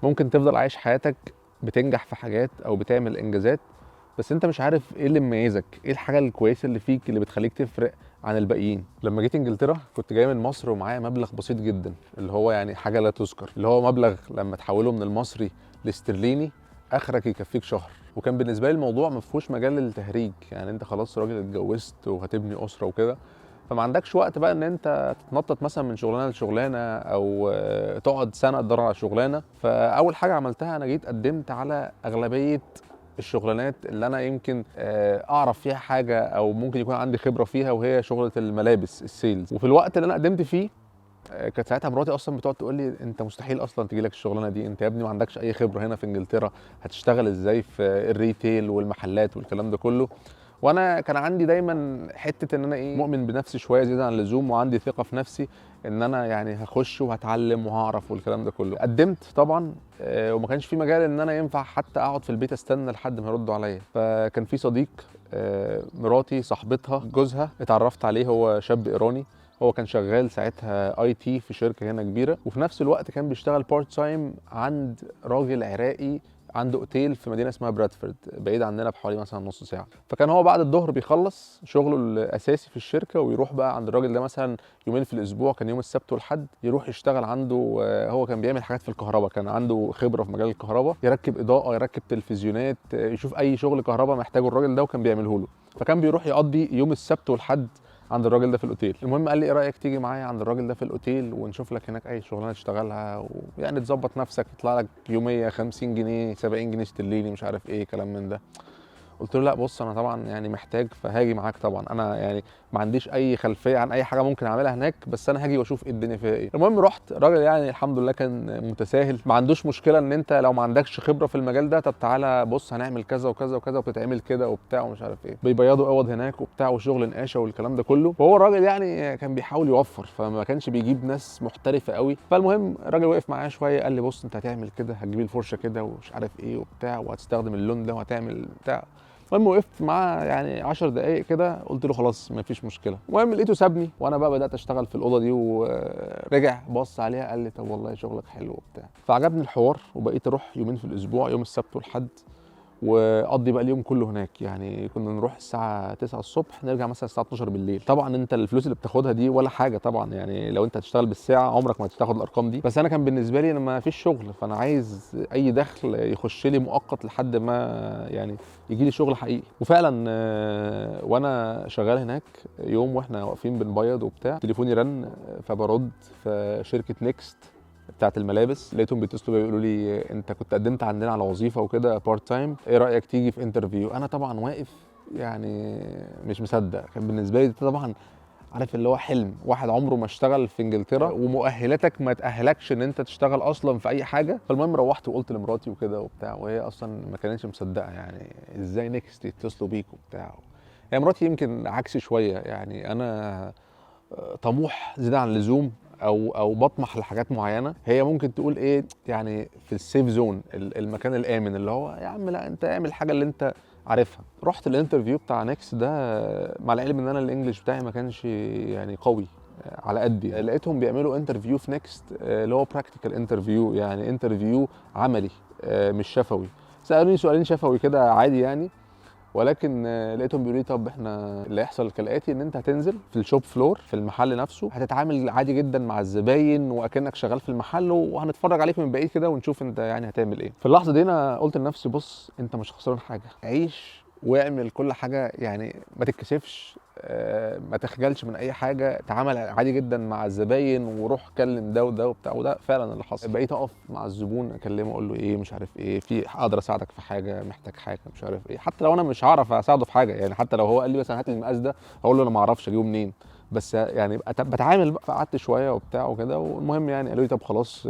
ممكن تفضل عايش حياتك بتنجح في حاجات او بتعمل انجازات، بس انت مش عارف ايه اللي مميزك، ايه الحاجه الكويسه اللي فيك اللي بتخليك تفرق عن الباقيين. لما جيت انجلترا كنت جاي من مصر ومعايا مبلغ بسيط جدا، اللي هو يعني حاجه لا تذكر، اللي هو مبلغ لما تحوله من المصري لاسترليني اخرك يكفيك شهر. وكان بالنسبه لي الموضوع ما فيهوش مجال للتهريج، يعني انت خلاص راجل اتجوزت وهتبني اسره وكده، فما عندكش وقت بقى ان انت تتنطط مثلا من شغلانه لشغلانه او تقعد سنه تدور على شغلانه. فاول حاجه عملتها انا جيت قدمت على اغلبيه الشغلانات اللي انا يمكن اعرف فيها حاجه او ممكن يكون عندي خبره فيها، وهي شغله الملابس السيلز. وفي الوقت اللي انا قدمت فيه كانت ساعتها مراتي اصلا بتقعد تقول لي انت مستحيل اصلا تجي لك الشغلانه دي، انت يا ابني ما عندكش اي خبره هنا في انجلترا، هتشتغل ازاي في الريتيل والمحلات والكلام ده كله. وانا كان عندي دايما حته ان انا مؤمن بنفسي شويه زياده عن اللزوم، وعندي ثقه في نفسي ان انا يعني هخش وهتعلم وهعرف والكلام ده كله. قدمت طبعا وما كانش في مجال ان انا ينفع حتى اقعد في البيت استنى لحد ما يردوا عليا. فكان في صديق مراتي صاحبتها جوزها اتعرفت عليه، هو شاب ايراني، هو كان شغال ساعتها اي تي في شركه هنا كبيره، وفي نفس الوقت كان بيشتغل بارت تايم عند راجل عراقي عنده اوتيل في مدينه اسمها برادفورد بعيد عننا بحوالي مثلا نص ساعه. فكان هو بعد الظهر بيخلص شغله الاساسي في الشركه ويروح بقى عند الراجل ده مثلا يومين في الاسبوع، كان يوم السبت والحد يروح يشتغل عنده. هو كان بيعمل حاجات في الكهرباء، كان عنده خبره في مجال الكهرباء، يركب اضاءه، يركب تلفزيونات، يشوف اي شغل كهرباء محتاجه الراجل ده وكان بيعمله له. فكان بيروح يقضي يوم السبت والحد عند الراجل ده في الاوتيل. المهم قال لي ايه رايك تيجي معايا عند الراجل ده في الاوتيل ونشوف لك هناك اي شغلانه تشتغلها، ويعني تظبط نفسك، يطلع لك يوميه 50 جنيه 70 جنيه استرليني مش عارف ايه كلام من ده. قلت له لا بص انا طبعا يعني محتاج، فهاجي معاك طبعا، انا يعني ما عنديش اي خلفيه عن اي حاجه ممكن اعملها هناك، بس انا هاجي واشوف ايه الدنيا فيها ايه. المهم رحت، الراجل يعني الحمد لله كان متساهل، ما عندوش مشكله ان انت لو ما عندكش خبره في المجال ده طب تعالى بص هنعمل كذا وكذا وكذا وبتتعمل كده وبتاع ومش عارف ايه، بيبيضوا اوض هناك وبتاع وشغل نقاشه والكلام ده كله. وهو الراجل يعني كان بيحاول يوفر، فما كانش بيجيب ناس محترفه قوي. فالمهم الراجل وقف معايا شويه قال لي بص انت هتعمل كده، هتجيب الفرشه كده ومش عارف ايه وبتاع، وهتستخدم اللون ده وهتعمل بتاع. المهم وقفت معاه يعني 10 دقايق كده، قلت له خلاص مفيش مشكله. المهم لقيته سابني وانا بقى بدات اشتغل في الاوضه دي، ورجع بص عليها قال لي طب والله شغلك حلو وبتاع. فعجبني الحوار وبقيت اروح يومين في الاسبوع، يوم السبت والحد، واقضي بقى اليوم كله هناك. يعني كنا نروح الساعه 9 الصبح نرجع مثلا الساعه 12 بالليل. طبعا انت الفلوس اللي بتاخدها دي ولا حاجه طبعا، يعني لو انت هتشتغل بالساعه عمرك ما هتاخد الارقام دي، بس انا كان بالنسبه لي ما فيش شغل، فانا عايز اي دخل يخش لي مؤقت لحد ما يعني يجي لي شغل حقيقي. وفعلا وانا شغال هناك يوم واحنا واقفين بنبيض وبتاع، تليفوني رن فبرد، في شركه نيكست بتاعت الملابس، لقيتهم بيتصلوا بيقولوا لي انت كنت قدمت عندنا على وظيفه وكده بارت تايم، ايه رايك تيجي في انترفيو؟ انا طبعا واقف يعني مش مصدق، كان بالنسبه لي ده طبعا عارف اللي هو حلم واحد عمره ما اشتغل في انجلترا، ومؤهلاتك ما تاهلكش ان انت تشتغل اصلا في اي حاجه. فالمهم روحت وقلت لمراتي وكده وبتاع، وهي اصلا ما كانتش مصدقه، يعني ازاي نيكست يتصلوا بيك وبتاع. هي مراتي يمكن عكسي شويه، يعني انا طموح زياده عن اللزوم او بطمح لحاجات معينه، هي ممكن تقول ايه يعني في السيف زون، المكان الامن اللي هو يا عم لا انت اعمل الحاجه اللي انت عارفها. رحت الانترفيو بتاع نيكست ده، مع العلم ان انا الانجليش بتاعي ما كانش يعني قوي على قدي، لقيتهم بيعملوا انترفيو في نيكست اللي هو براكتيكال انترفيو، يعني انترفيو عملي مش شفوي. سالوني سؤالين شفوي كده عادي يعني، ولكن لقيتهم بيقولوا لي طب احنا اللي هيحصل كالاتي، ان انت هتنزل في الشوب فلور في المحل نفسه، هتتعامل عادي جدا مع الزباين واكنك شغال في المحل، وهنتفرج عليك من بعيد كده ونشوف انت يعني هتعمل ايه. في اللحظه دي انا قلت لنفسي بص انت مش خسران حاجه، عيش واعمل كل حاجه، يعني ما تتكسفش، ما تخجلش من اي حاجه، تعامل عادي جدا مع الزباين وروح كلم ده وده وبتاع. وده فعلا اللي حصل، بقيت اقف مع الزبون اكلمه اقول له ايه مش عارف ايه، في اقدر اساعدك في حاجه، محتاج حاجه مش عارف ايه، حتى لو انا مش هعرف اساعده في حاجه، يعني حتى لو هو قال لي مثلا هات لي المقاس ده اقول له انا ما اعرفش اجيبه منين، بس يعني بتعامل بقى. فقعدت شويه وبتاع وكده، والمهم يعني قالوا لي طب خلاص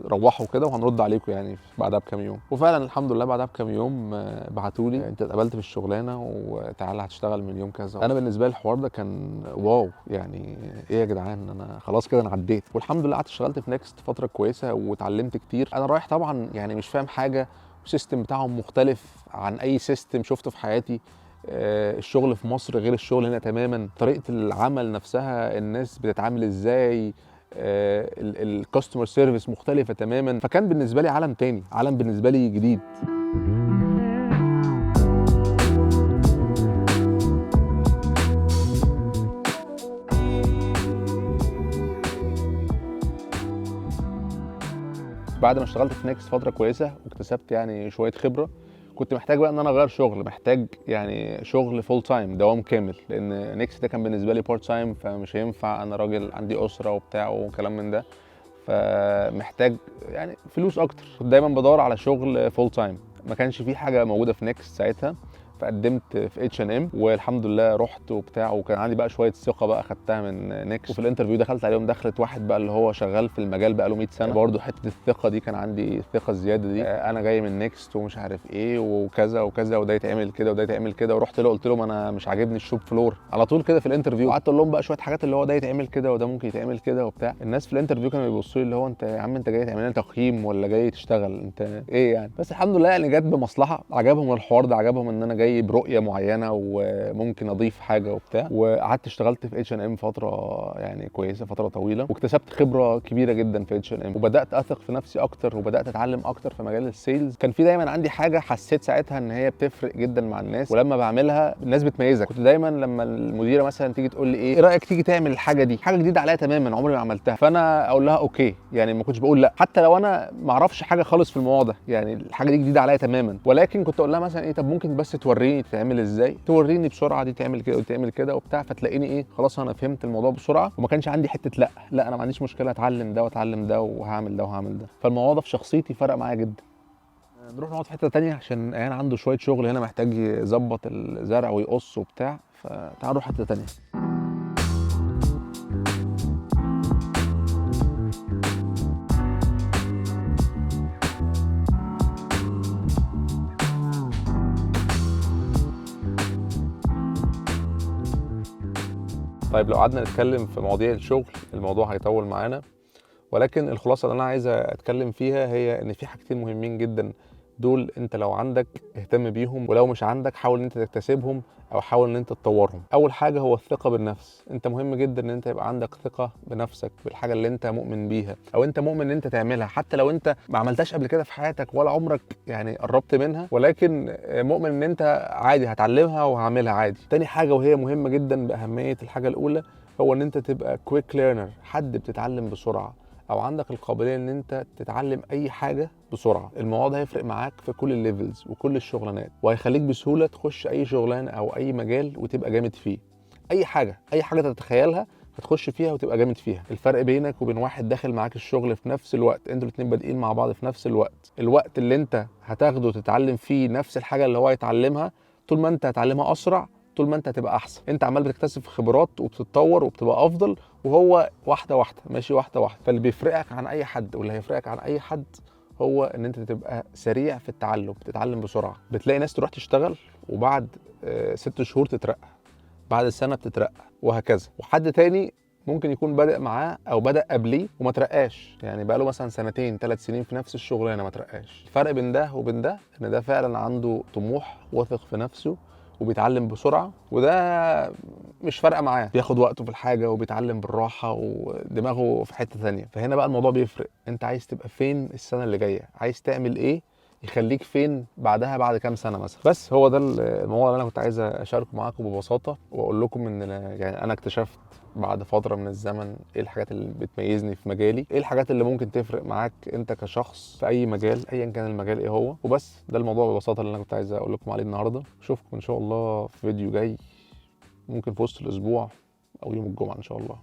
روحوا كده وهنرد عليكم يعني بعدها بكام يوم. وفعلا الحمد لله بعدها بكام يوم بعتوا لي انت اتقبلت في الشغلانه وتعالى هتشتغل من يوم كذا. انا بالنسبه لي الحوار ده كان واو، يعني ايه يا جدعان انا خلاص كده انا عديت. والحمد لله قعدت اشتغلت في نيكست فتره كويسه واتعلمت كتير. انا رايح طبعا يعني مش فاهم حاجه، السيستم بتاعهم مختلف عن اي سيستم شفته في حياتي. الشغل في مصر غير الشغل هنا تماما، طريقه العمل نفسها الناس بتتعامل ازاي، الكاستمر سيرفيس مختلفه تماما. فكان بالنسبه لي عالم تاني، عالم بالنسبه لي جديد. بعد ما اشتغلت في نيكست فتره كويسه واكتسبت يعني شويه خبره، كنت محتاج بقى ان انا اغير شغل، محتاج يعني شغل فول تايم، دوام كامل، لان نيكست ده كان بالنسبه لي بارت تايم، فمش هينفع، انا راجل عندي اسره وبتاع وكلام من ده، فمحتاج يعني فلوس اكتر. كنت دايما بدور على شغل فول تايم، ما كانش في حاجه موجوده في نيكست ساعتها، فقدمت في H&M والحمد لله رحت وبتاع، وكان عندي بقى شويه ثقه بقى خدتها من نيكست. وفي الانترفيو دخلت عليهم دخلت واحد بقى اللي هو شغال في المجال بقى له 100 سنه، برضه حته الثقه دي كان عندي الثقه الزياده دي. انا جاي من نيكست ومش عارف ايه وكذا وكذا، وده يتعمل كده وده يتعمل كده، ورحت له قلت لهم انا مش عاجبني الشوب فلور على طول كده في الانترفيو، وقعدت اقول لهم بقى شويه حاجات اللي هو ده يتعمل كده وده ممكن يتعمل كده وبتاع. الناس في الانترفيو كانوا بيبصوا لي اللي هو انت يا عم انت جاي تعمل لنا تقييم ولا جاي تشتغل انت ايه يعني؟ بس الحمد لله يعني جت بمصلحه، عجبهم الحوار ده، عجبهم ان انا جاي برؤيه معينه وممكن اضيف حاجه وبتاع. وقعدت اشتغلت في H&M فتره يعني كويسه، فتره طويله، واكتسبت خبره كبيره جدا في H&M، وبدات اثق في نفسي اكتر وبدات اتعلم اكتر في مجال السيلز. كان في دايما عندي حاجه حسيت ساعتها ان هي بتفرق جدا مع الناس، ولما بعملها الناس بتميزك. كنت دايما لما المديره مثلا تيجي تقول لي ايه رايك تيجي تعمل الحاجه دي، حاجه جديده عليا تماما عمري ما عملتها، فانا اقول لها اوكي، يعني ما كنتش بقول لا حتى لو انا ما اعرفش حاجه خالص في الموضوع ده، يعني الحاجه دي جديده عليا تماما، ولكن كنت اقول لها مثلا ايه طب ممكن بس توريني تتعمل ازاي، توريني بسرعه دي تعمل كده وتعمل كده وبتاع، فتلاقيني ايه خلاص انا فهمت الموضوع بسرعه، وما كانش عندي حته لا انا ما عنديش مشكله اتعلم ده واتعلم ده وهعمل ده وهعمل ده. فالموضوع ده في شخصيتي فرق معايا جدا. نروح نقعد في حته تانية عشان انا عنده شويه شغل هنا محتاج يظبط الزرع ويقص وبتاع، فتعالوا نروح حته تانية. طيب لو قعدنا نتكلم في مواضيع الشغل الموضوع هيطول معانا، ولكن الخلاصه اللي انا عايز اتكلم فيها هي ان في حاجتين مهمين جدا، دول انت لو عندك اهتم بيهم، ولو مش عندك حاول ان انت تكتسبهم او حاول ان انت تطورهم. اول حاجه هو الثقه بالنفس. انت مهم جدا ان انت يبقى عندك ثقه بنفسك، بالحاجه اللي انت مؤمن بيها او انت مؤمن ان انت تعملها، حتى لو انت ما عملتهاش قبل كده في حياتك ولا عمرك يعني قربت منها، ولكن مؤمن ان انت عادي هتعلمها وهعملها عادي. تاني حاجه وهي مهمه جدا باهميه الحاجه الاولى، هو ان انت تبقى كويك ليرنر، حد بتتعلم بسرعه او عندك القابليه ان انت تتعلم اي حاجه بسرعه. الموضوع ده هيفرق معاك في كل الليفلز وكل الشغلانات، وهيخليك بسهوله تخش اي شغلانه او اي مجال وتبقى جامد فيه. اي حاجه تتخيلها هتخش فيها وتبقى جامد فيها. الفرق بينك وبين واحد داخل معاك الشغل في نفس الوقت، انتوا الاتنين بادئين مع بعض في نفس الوقت، الوقت اللي انت هتاخده تتعلم فيه نفس الحاجه اللي هو هيتعلمها، طول ما انت هتعلمها اسرع طول ما انت هتبقى احسن. انت عمال بتكتسب خبرات وبتتطور وبتبقى افضل، وهو واحده واحده ماشي واحده واحده. فاللي بيفرقك عن اي حد واللي هيفرقك عن اي حد هو ان انت تبقى سريع في التعلم، بتتعلم بسرعه. بتلاقي ناس تروح تشتغل وبعد 6 شهور تترقى، بعد سنه بتترقى، وهكذا. وحد تاني ممكن يكون بادئ معاه او بدا قبليه وما ترقاش، يعني بقى له مثلا 2 3 سنين في نفس الشغلانه ما ترقاش. الفرق بين ده وبين ده ان ده فعلا عنده طموح، واثق في نفسه، وبيتعلم بسرعه، وده مش فارقه معاه، بياخد وقته في الحاجه وبيتعلم بالراحه ودماغه في حته ثانيه. فهنا بقى الموضوع بيفرق، انت عايز تبقى فين السنه اللي جايه، عايز تعمل ايه يخليك فين بعدها بعد كام سنه مثلا. بس هو ده الموضوع اللي انا كنت عايز اشاركه معاكم ببساطه، واقول لكم ان يعني انا اكتشفت بعد فتره من الزمن ايه الحاجات اللي بتميزني في مجالي، ايه الحاجات اللي ممكن تفرق معاك انت كشخص في اي مجال ايا كان المجال ايه هو. وبس ده الموضوع ببساطه اللي انا كنت عايز اقول لكم عليه النهارده. اشوفكم ان شاء الله في فيديو جاي، ممكن في وسط الاسبوع او يوم الجمعه ان شاء الله.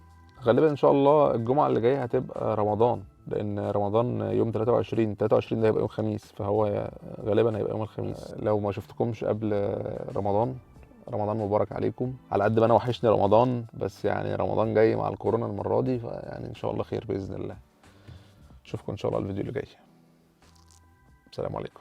غالبا ان شاء الله الجمعه اللي جايه هتبقى رمضان، لان رمضان يوم 23 ده هيبقى يوم خميس، فهو غالبا هيبقى يوم الخميس. لو ما شفتكمش قبل رمضان، رمضان مبارك عليكم. على قد ما انا وحشني رمضان، بس يعني رمضان جاي مع الكورونا المره دي، فيعني ان شاء الله خير باذن الله. اشوفكم ان شاء الله الفيديو اللي جاي. السلام عليكم.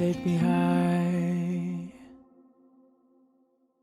Take me high